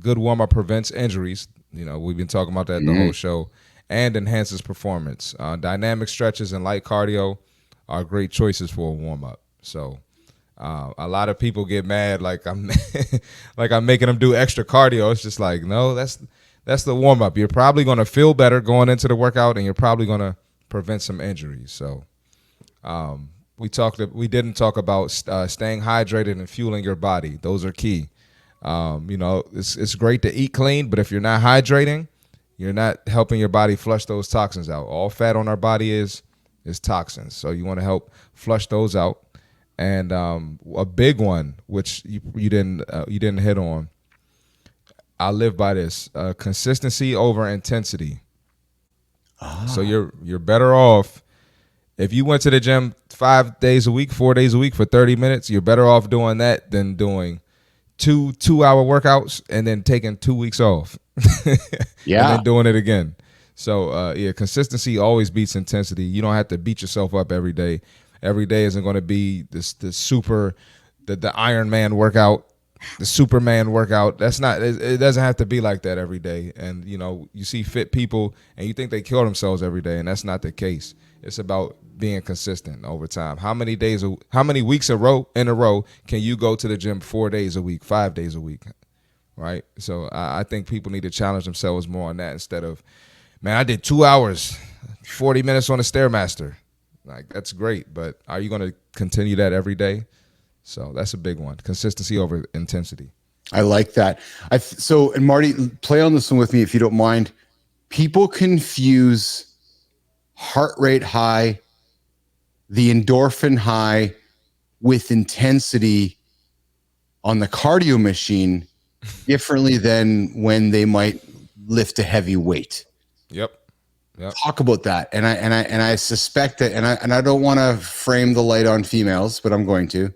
Good warm up prevents injuries. You know, we've been talking about that the whole show. and enhances performance. Dynamic stretches and light cardio are great choices for a warm up. So a lot of people get mad like I'm like I'm making them do extra cardio. It's just like, no, that's the warm up. You're probably going to feel better going into the workout, and you're probably going to prevent some injuries. So we didn't talk about staying hydrated and fueling your body. Those are key. It's great to eat clean, but if you're not hydrating, you're not helping your body flush those toxins out. All fat on our body is toxins, so you want to help flush those out. And a big one, which you didn't hit on, I live by this: consistency over intensity. So you're better off if you went to the gym 5 days a week, 4 days a week for 30 minutes. You're better off doing that than doing two-hour workouts and then taking 2 weeks off. Yeah. And then doing it again. So consistency always beats intensity. You don't have to beat yourself up every day. Every day isn't going to be the Iron Man workout, the Superman workout. That's not. It doesn't have to be like that every day. And you see fit people and you think they kill themselves every day, and that's not the case. It's about being consistent over time. How many weeks in a row can you go to the gym 4 days a week, 5 days a week, right? So I think people need to challenge themselves more on that instead of, man, I did 2 hours, 40 minutes on the Stairmaster. Like, that's great, but are you going to continue that every day? So that's a big one. Consistency over intensity. I like that. And Marty, play on this one with me if you don't mind. People confuse heart rate high, the endorphin high, with intensity on the cardio machine differently than when they might lift a heavy weight. Yep. Talk about that. And I suspect that, and I don't want to frame the light on females, but I'm going to.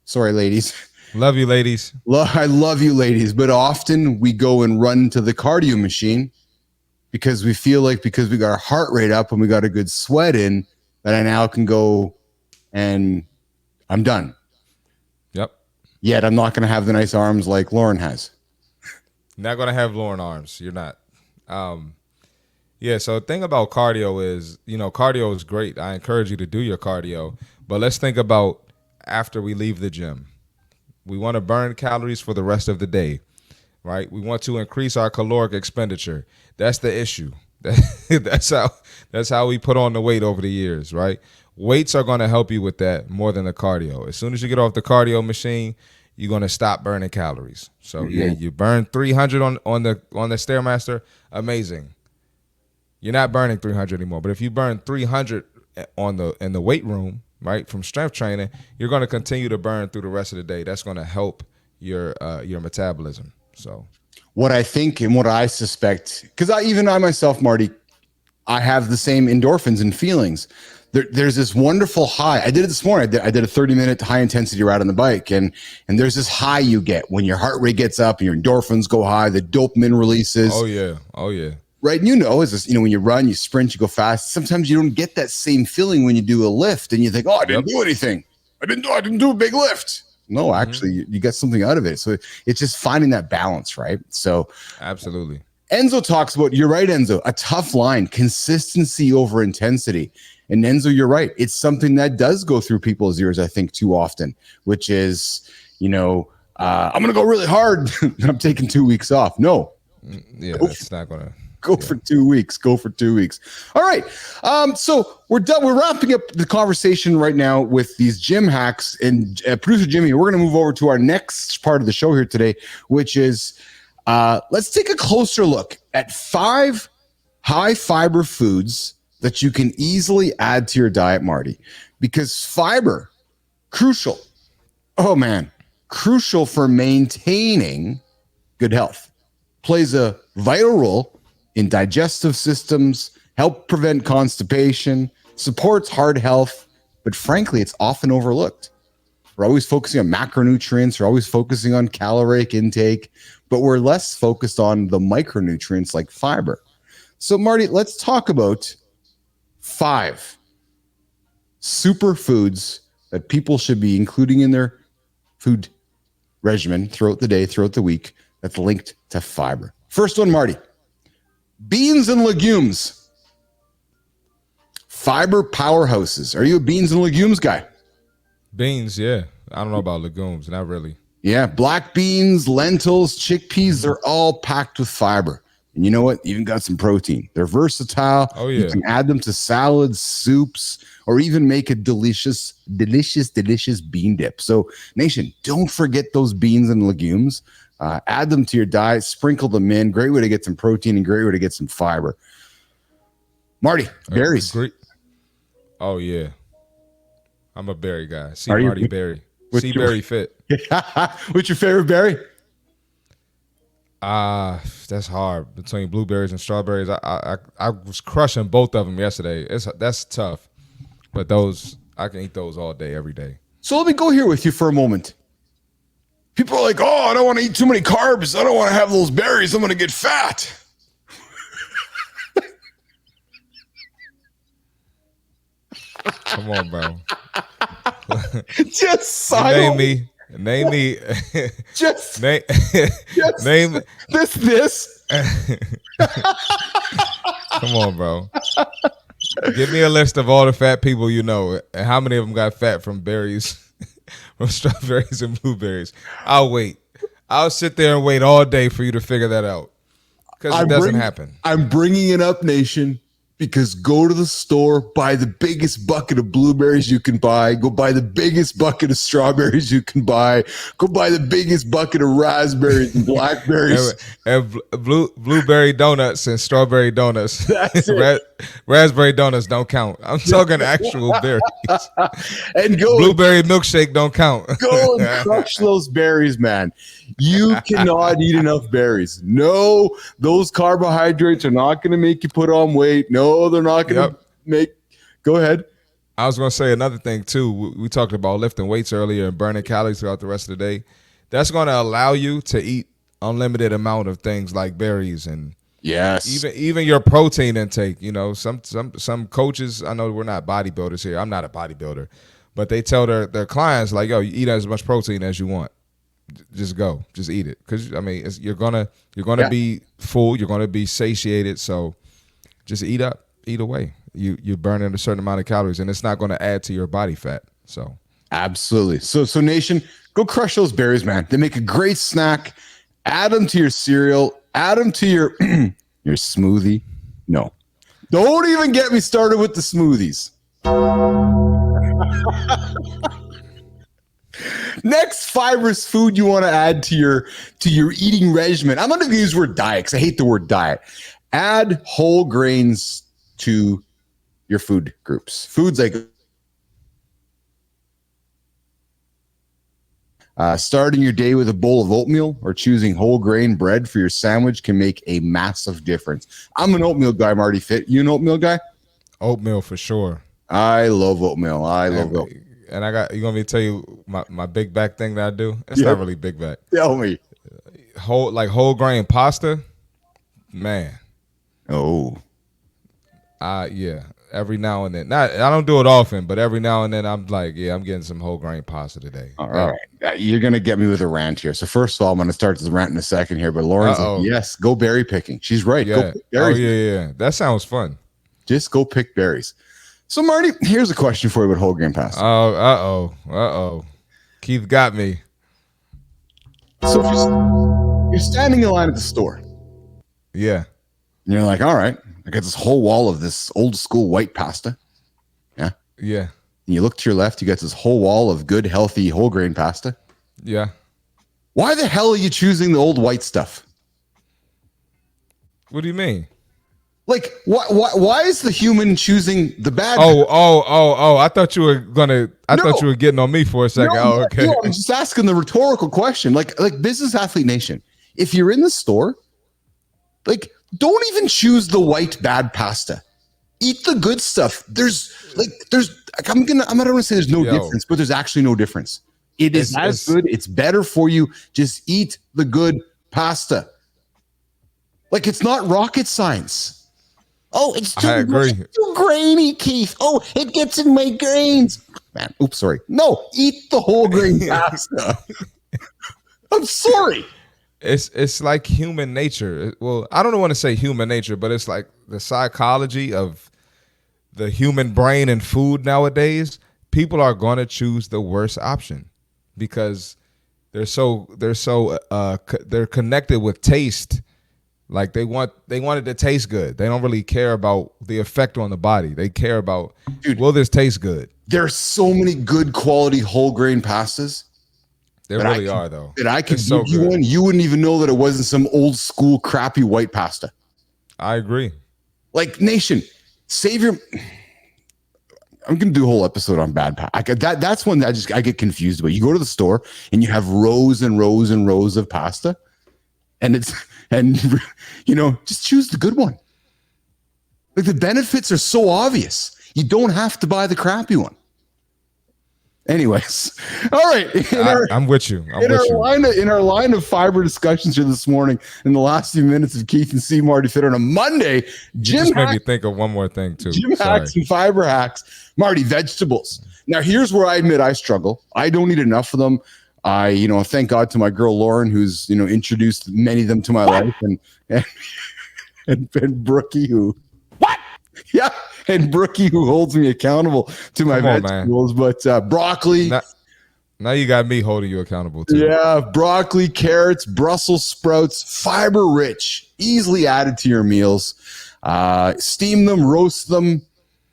Sorry, ladies. Love you, ladies. I love you, ladies. But often we go and run to the cardio machine because we feel like, because we got our heart rate up and we got a good sweat in, that I now can go and I'm done. Yep. Yet I'm not going to have the nice arms like Lauren has. Not going to have Lauren arms. You're not. So the thing about cardio is, cardio is great. I encourage you to do your cardio. But let's think about after we leave the gym. We want to burn calories for the rest of the day, right? We want to increase our caloric expenditure. That's the issue. That's how we put on the weight over the years, right? Weights are going to help you with that more than the cardio. As soon as you get off the cardio machine, you're going to stop burning calories. So you burn 300 on the Stairmaster, amazing. You're not burning 300 anymore. But if you burn 300 in the weight room, right, from strength training, you're going to continue to burn through the rest of the day. That's going to help your metabolism. So what I think and what I suspect, because I myself, Marty, I have the same endorphins and feelings. There's this wonderful high. I did it this morning. I did a 30-minute high-intensity ride on the bike, and there's this high you get when your heart rate gets up and your endorphins go high, the dopamine releases. Oh, yeah. Right. And when you run, you sprint, you go fast. Sometimes you don't get that same feeling when you do a lift and you think, oh, I didn't do anything. I didn't do a big lift. No, actually, you get something out of it. So it's just finding that balance, right? So absolutely. Enzo talks about, you're right, Enzo, a tough line, consistency over intensity. And Enzo, you're right. It's something that does go through people's ears, I think, too often, which is, I'm going to go really hard. I'm taking 2 weeks off. No. Yeah, that's not going to. Go for 2 weeks. All right. So we're done. We're wrapping up the conversation right now with these gym hacks. And producer Jimmy, we're going to move over to our next part of the show here today, which is let's take a closer look at 5 high fiber foods that you can easily add to your diet, Marty, because fiber, crucial. Oh, man, crucial for maintaining good health, plays a vital role in digestive systems, help prevent constipation, supports heart health, but frankly, it's often overlooked. We're always focusing on macronutrients, we're always focusing on caloric intake, but we're less focused on the micronutrients like fiber. So, Marty, let's talk about 5 superfoods that people should be including in their food regimen throughout the day, throughout the week, that's linked to fiber. First one, Marty. Beans and legumes. fiber powerhouses. Are you a beans and legumes guy? Beans, yeah. I don't know about legumes, not really. Yeah, black beans, lentils, chickpeas, they're all packed with fiber. And you know what? Even got some protein. They're versatile. Oh, You yeah. can add them to salads, soups, or even make a delicious bean dip. So, nation, don't forget those beans and legumes. Add them to your diet, sprinkle them in. Great way to get some protein and great way to get some fiber. Marty, berries. Great. Oh, yeah. I'm a berry guy. Are you? Marty Berry. What's your- CMartyFit. What's your favorite berry? That's hard between blueberries and strawberries. I was crushing both of them yesterday. That's tough, but those I can eat those all day, every day. So let me go here with you for a moment. People are like, oh, I don't want to eat too many carbs. I don't want to have those berries. I'm going to get fat. Come on, bro. Just Name me. Just, Name. just Name. this. Come on, bro. Give me a list of all the fat people you know, and how many of them got fat from berries, from strawberries and blueberries. I'll wait. I'll sit there and wait all day for you to figure that out, because it doesn't happen. I'm bringing it up, nation, because go to the store, buy the biggest bucket of blueberries you can buy. Go buy the biggest bucket of strawberries you can buy. Go buy the biggest bucket of raspberries and blackberries. and blueberry donuts and strawberry donuts. That's it. Raspberry donuts don't count. I'm talking actual berries. And go Blueberry milkshake don't count. Go and crush those berries, man. You cannot eat enough berries. No, those carbohydrates are not going to make you put on weight. No, they're not going to make. Go ahead. I was going to say another thing, too. We talked about lifting weights earlier and burning calories throughout the rest of the day. That's going to allow you to eat unlimited amount of things like berries and yes, even your protein intake. You know, some coaches, I know we're not bodybuilders here. I'm not a bodybuilder, but they tell their clients, like, yo, you eat as much protein as you want. Just go, just eat it, because I mean, you're gonna be full, you're gonna be satiated. So just eat away. You're burning a certain amount of calories, and it's not going to add to your body fat. So absolutely. So nation, go crush those berries, man. They make a great snack. Add them to your cereal. Add them to your your smoothie. No, don't even get me started with the smoothies. Next fibrous food you want to add to your eating regimen. I'm going to use the word diet because I hate the word diet. Add whole grains to your food groups. Foods like starting your day with a bowl of oatmeal or choosing whole grain bread for your sandwich can make a massive difference. I'm an oatmeal guy, Marty Fit. You an oatmeal guy? oatmeal for sure. I love oatmeal. I love oatmeal. And you want me to tell you my big back thing that I do? It's not really big back. Tell me. Whole grain pasta, man. Oh. Yeah. Every now and then. I don't do it often, but every now and then I'm like, yeah, I'm getting some whole grain pasta today. All right. You're going to get me with a rant here. So first of all, I'm going to start this rant in a second here, but Lauren's like, yes, go berry picking. She's right. Yeah. Go pick berries. Oh, yeah. That sounds fun. Just go pick berries. So, Marty, here's a question for you about whole grain pasta. Uh-oh. Keith got me. So, if you're standing in line at the store. Yeah. And you're like, all right, I got this whole wall of this old school white pasta. Yeah. Yeah. And you look to your left, you got this whole wall of good, healthy whole grain pasta. Yeah. Why the hell are you choosing the old white stuff? What do you mean? Like, why is the human choosing the bad? Oh! I thought you were thought you were getting on me for a second. Okay. No, I'm just asking the rhetorical question. Like Business Athlete Nation, if you're in the store, like, don't even choose the white bad pasta. Eat the good stuff. I'm not going to say there's no difference, but there's actually no difference. It is as good. It's better for you. Just eat the good pasta. Like, it's not rocket science. Oh, it's too grainy, Keith. Oh, it gets in my grains. Man, oops, sorry. No, eat the whole grain pasta. I'm sorry. It's like human nature. Well, I don't want to say human nature, but it's like the psychology of the human brain and food nowadays, people are going to choose the worst option because they're connected with taste. Like they want it to taste good. They don't really care about the effect on the body. They care about, Dude, will this taste good? There's so many good quality whole grain pastas. There really are though. That I could It's so give you good. one. You wouldn't even know that it wasn't some old school crappy white pasta. I agree. Like, Nation, save your. I'm gonna do a whole episode on bad pasta. That's one that I get confused about. You go to the store and you have rows and rows and rows of pasta, and just choose the good one. Like, the benefits are so obvious. You don't have to buy the crappy one. Anyways, all right. I'm with you. In our line of fiber discussions here this morning, in the last few minutes of Keith and CMartyFit on a Monday, Jim made me think of one more thing too. Jim hacks and fiber hacks. Marty, vegetables. Now, here's where I admit I struggle. I don't eat enough of them. I, thank God to my girl Lauren, who's introduced many of them to my life, and Brookie, who yeah, and Brookie, who holds me accountable to my vegetables. But broccoli. Now you got me holding you accountable too. Yeah, broccoli, carrots, Brussels sprouts, fiber rich, easily added to your meals. Steam them, roast them,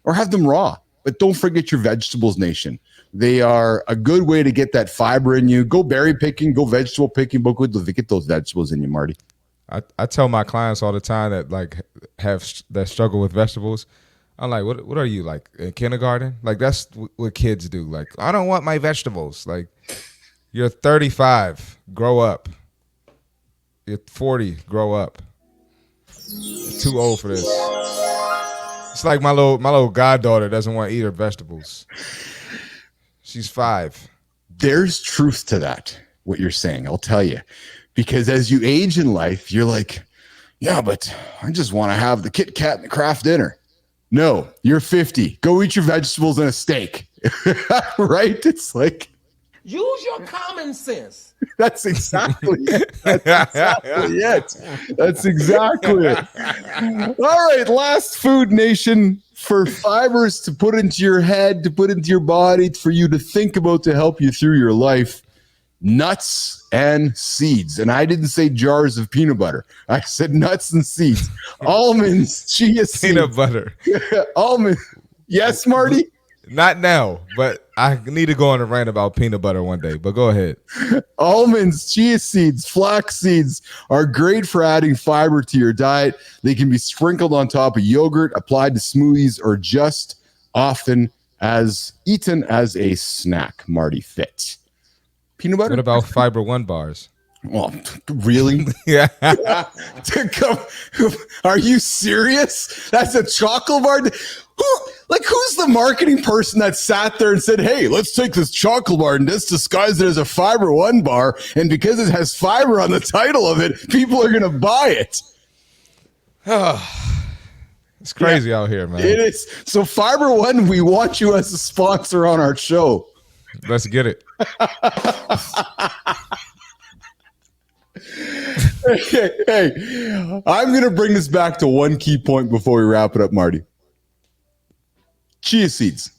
or have them raw. But don't forget your vegetables, Nation. They are a good way to get that fiber in you. Go berry picking, go vegetable picking, but get those vegetables in you, Marty. I tell my clients all the time that struggle with vegetables. I'm like, what are you, like, in kindergarten? Like, that's what kids do. Like, I don't want my vegetables. Like, you're 35, grow up. You're 40, grow up. You're too old for this. It's like my little goddaughter doesn't want to eat her vegetables. She's 5. There's truth to that, what you're saying, I'll tell you. Because as you age in life, you're like, yeah, but I just want to have the Kit Kat and the Kraft dinner. No, you're 50. Go eat your vegetables and a steak. Right? It's like, use your common sense. That's exactly it. That's exactly it. All right, last food, Nation, for fibers to put into your head, to put into your body, for you to think about, to help you through your life. Nuts and seeds. And I didn't say jars of peanut butter. I said nuts and seeds. Almonds, chia seeds. Peanut butter. Almonds. Yes, Marty? Not now, but I need to go on a rant about peanut butter one day, but go ahead. Almonds, chia seeds, flax seeds are great for adding fiber to your diet. They can be sprinkled on top of yogurt, applied to smoothies, or just often as eaten as a snack. Marty Fit. Peanut butter? What about Fiber One bars? Well, really? Yeah. Are you serious? That's a chocolate bar? Who's the marketing person that sat there and said, hey, let's take this chocolate bar and just disguise it as a Fiber One bar, and because it has fiber on the title of it, people are going to buy it? It's crazy out here, man. It is. So Fiber One, we want you as a sponsor on our show. Let's get it. Hey, I'm going to bring this back to one key point before we wrap it up, Marty. Chia seeds.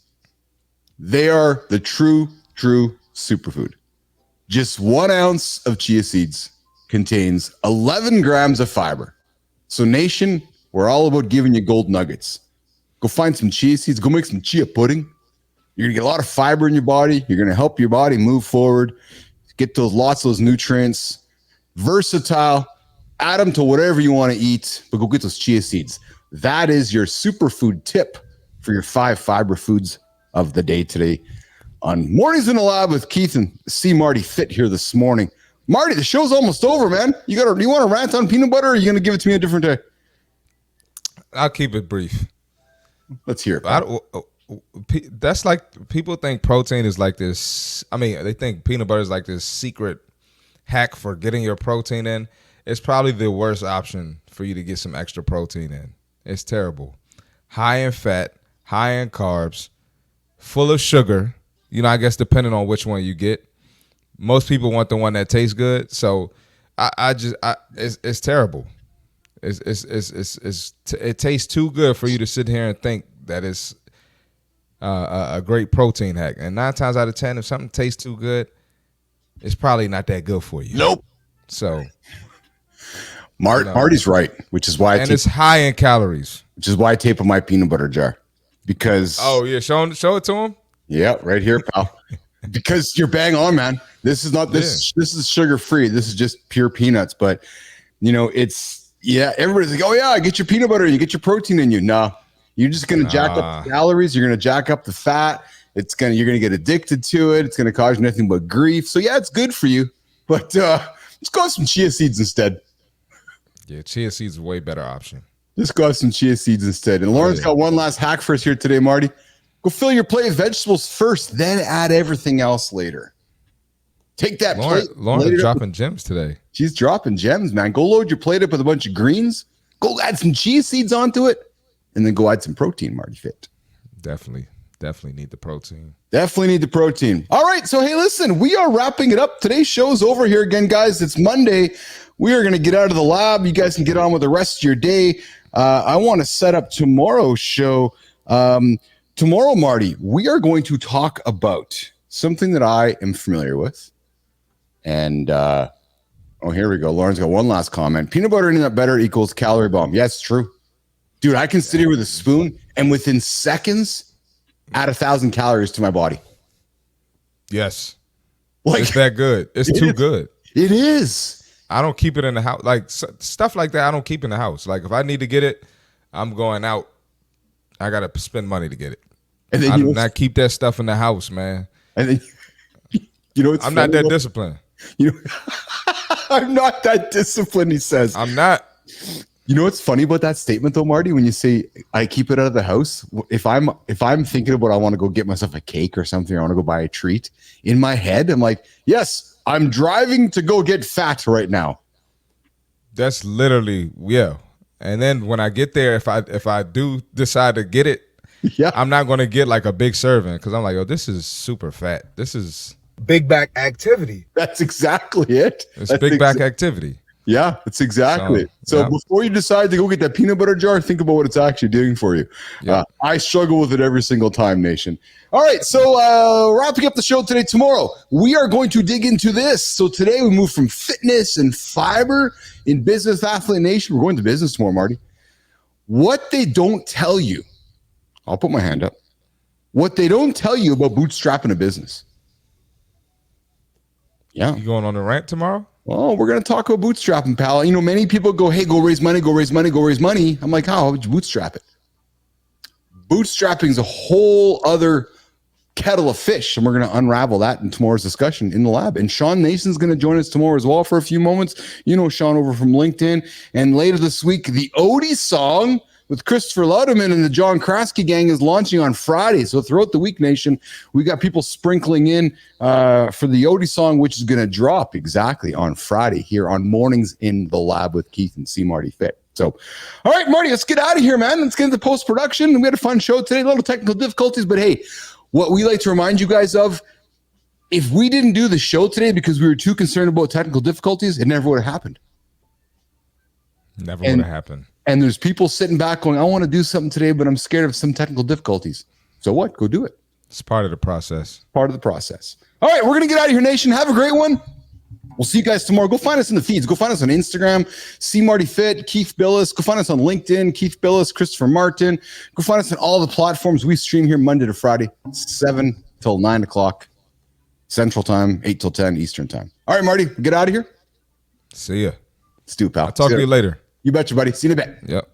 They are the true superfood. Just 1 ounce of chia seeds contains 11 grams of fiber. So, Nation, we're all about giving you gold nuggets. Go find some chia seeds. Go make some chia pudding. You're going to get a lot of fiber in your body. You're going to help your body move forward, get lots of those nutrients. Versatile. Add them to whatever you want to eat, but go get those chia seeds. That is your superfood tip for your 5 fiber foods of the day today on Mornings in the Lab with Keith and CMartyFit here this morning. Marty, the show's almost over, man. You want to rant on peanut butter, or are you going to give it to me a different day? I'll keep it brief. Let's hear it. That's like, people think protein is like this. I mean, they think peanut butter is like this secret hack for getting your protein in. It's probably the worst option for you to get some extra protein in. It's terrible. High in fat, high in carbs, full of sugar. I guess depending on which one you get. Most people want the one that tastes good. So it's terrible. It tastes too good for you to sit here and think that is a great protein hack. And 9 times out of 10, if something tastes too good, it's probably not that good for you. Nope. So Marty's right, which is why it's high in calories. Which is why I tape on my peanut butter jar. Because show it to him. Yeah, right here, pal. Because you're bang on, man. This is not this. This is sugar free. This is just pure peanuts. But it's everybody's like, oh yeah, get your peanut butter. You get your protein in you. No, you're just gonna jack up the calories. You're gonna jack up the fat. You're gonna get addicted to it. It's gonna cause you nothing but grief. So yeah, it's good for you. But let's go with some chia seeds instead. Yeah, chia seeds is a way better option. Just go with some chia seeds instead. And Lauren's got one last hack for us here today, Marty. Go fill your plate with vegetables first, then add everything else later. Take that plate. Lauren's dropping gems today. She's dropping gems, man. Go load your plate up with a bunch of greens. Go add some chia seeds onto it. And then go add some protein, Marty Fit. Definitely need the protein. Definitely need the protein. All right. So, hey, listen, we are wrapping it up. Today's show's over here again, guys. It's Monday. We are going to get out of the lab. You guys can get on with the rest of your day. I want to set up tomorrow's show. Tomorrow, Marty, we are going to talk about something that I am familiar with. And, here we go. Lauren's got one last comment. Peanut butter and nut butter equals calorie bomb. Yes, true. Dude, I can sit here with a spoon and within seconds add 1,000 calories to my body. Yes. It's that good. It's too good. It is. I don't keep it in the house. Like stuff like that, I don't keep in the house. Like if I need to get it, I'm going out. I got to spend money to get it. And then I do not keep that stuff in the house, man. And then, I'm not that disciplined. I'm not that disciplined, he says. I'm not. You know what's funny about that statement though, Marty? When you say I keep it out of the house, if I'm thinking about I want to go get myself a cake or something, or I want to go buy a treat, in my head, I'm like, yes, I'm driving to go get fat right now. That's literally, yeah. And then when I get there, if I do decide to get it, I'm not going to get like a big serving because I'm like, oh, this is super fat. This is big back activity. That's exactly it. It's big back activity. Yeah, that's exactly it. So before you decide to go get that peanut butter jar, think about what it's actually doing for you. Yeah. I struggle with it every single time, nation. All right, so wrapping up the show today, tomorrow, we are going to dig into this. So today we move from fitness and fiber in Business Athlete Nation. We're going to business tomorrow, Marty. What they don't tell you, I'll put my hand up. What they don't tell you about bootstrapping a business. Yeah. You going on a rant tomorrow? Oh, we're going to talk about bootstrapping, pal. Many people go, hey, go raise money, go raise money, go raise money. I'm like, how would you bootstrap it? Bootstrapping is a whole other kettle of fish, and we're going to unravel that in tomorrow's discussion in the lab. And Sean Nason's going to join us tomorrow as well for a few moments. Sean over from LinkedIn. And later this week, the Odie song with Christopher Lauderman and the John Kraske gang is launching on Friday. So throughout the week, nation, we got people sprinkling in for the Odie song, which is going to drop exactly on Friday here on Mornings in the Lab with Keith and CMartyFit. So, all right, Marty, let's get out of here, man. Let's get into post-production. We had a fun show today, a little technical difficulties, but hey, what we like to remind you guys of, if we didn't do the show today because we were too concerned about technical difficulties, it never would have happened. Never would have happened. And there's people sitting back going, I want to do something today, but I'm scared of some technical difficulties. So what? Go do it. It's part of the process. Part of the process. All right, we're going to get out of here, nation. Have a great one. We'll see you guys tomorrow. Go find us in the feeds. Go find us on Instagram, CMartyFit, Keith Bilous. Go find us on LinkedIn, Keith Bilous, Christopher Martin. Go find us on all the platforms. We stream here Monday to Friday, 7 till 9 o'clock Central Time, 8 till 10 Eastern Time. All right, Marty, get out of here. See ya. Let's do it, pal. I'll talk to you later. You betcha, buddy. See you in a bit. Yep.